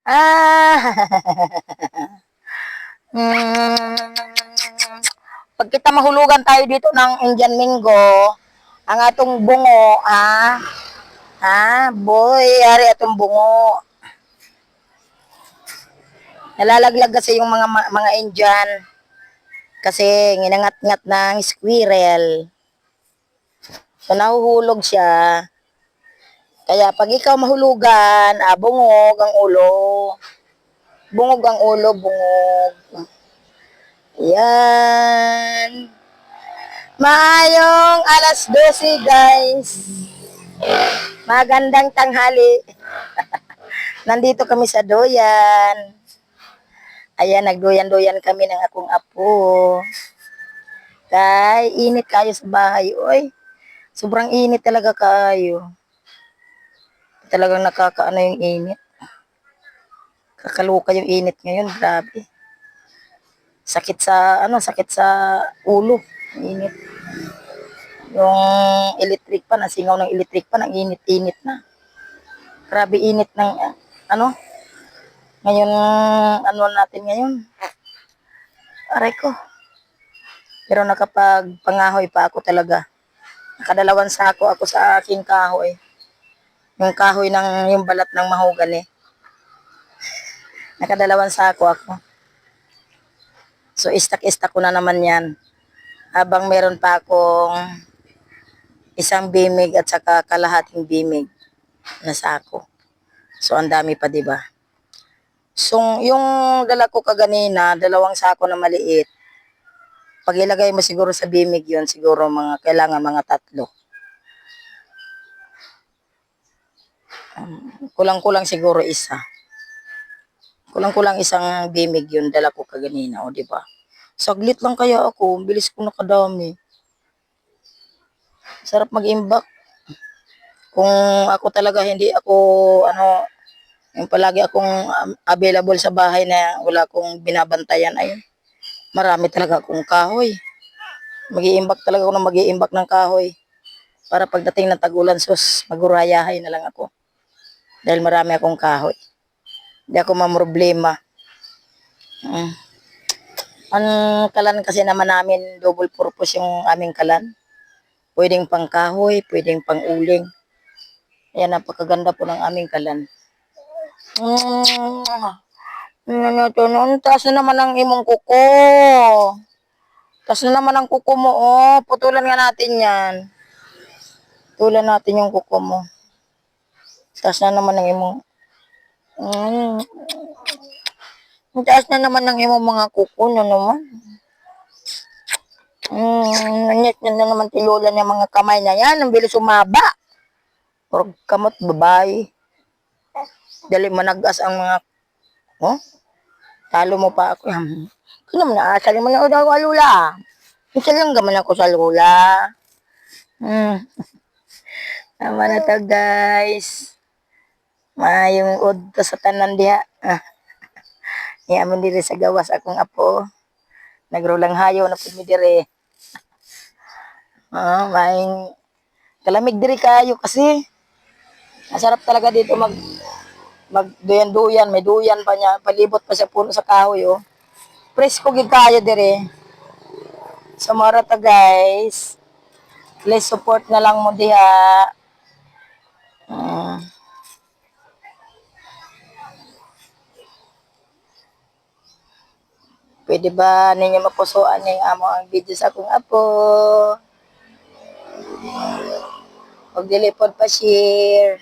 Ah, mm, pag kita mahulugan tayo dito ng Indian Mingo, ang atong bungo, boy, ari atong bungo. Nalalaglag kasi yung mga Indian kasi nginangat-ngat ng squirrel. So nahuhulog siya. Kaya pag ikaw mahulugan, bungog ang ulo. Bungog ang ulo, bungog. Yan. Maayong alas 12 guys. Magandang tanghali. Nandito kami sa Doyan. Ayan, nagdoyan-doyan kami ng akong apo. Kay, init kayo sa bahay. Oy, sobrang init talaga kayo. Talagang nakakaano yung init. Kakaluka yung init ngayon, grabe. Sakit sa ulo. Init. Yung electric pa, nasingaw ng electric pa, nang init-init na. Grabe init ng, ngayon, natin ngayon. Aray ko. Pero nakapagpangahoy pa ako talaga. Nakadalawang sako ako sa aking kahoy. Yung kahoy yung balat ng mahogany. Nakadalawang sako ako. So, istak-istak ko na naman yan. Habang meron pa akong isang bimig at saka kalahating bimig na sako. So, ang dami pa, di ba? So, yung dala ko kaganina, dalawang sako na maliit. Pag ilagay mo siguro sa bimig yun, siguro kailangan mga 3. Kulang-kulang siguro isa. Kulang-kulang isang bimig yun, dala ko kaganina, o di ba? Saglit lang kaya ako, bilis ko nakadami. Sarap mag-imbak. Kung ako talaga hindi ako, yung palagi akong available sa bahay na wala akong binabantayan, ayun. Marami talaga akong kahoy. Mag-iimbak talaga ako ng mag-iimbak ng kahoy. Para pagdating ng tag-ulan, magurayahay na lang ako. Dahil marami akong kahoy. Hindi ako mamroblema. Ang kalan kasi naman namin, double purpose yung aming kalan. Pwedeng pang kahoy, pwedeng pang uling. Ayan, napakaganda po ng aming kalan. Taas na naman ang imong kuko. Taas na naman ang kuko mo, oh. Putulan nga natin yan. Putulan natin yung kuko mo. Taas na naman ang imong... Taas na naman ang imong mga kuko na naman. Nanit na naman tilulan yung mga kamay na yan. Ang bilis umaba. Or kamot babae. Dali managas ang mga... Oh? Talo mo pa ako. Kano mo na asal mo na daw alula. Isa lang gaman ako sa lula. Tama na to guys. Mayong udto sa tanan diha. Iamon diri sa gawas akong apo. Nagrulang hayo na pud mi diri. Maing kalamig diri kayo kasi. Masarap talaga dito magduyan-duyan, may duyan pa niya, palibot pa sa puno sa kahoy, oh. Presko gid kayo dire. So mara ta guys. Please support na lang mo diha. Pwede ba ninyo mapusuan ng amo ang video sa akong apo? Huwag dilipod pa share.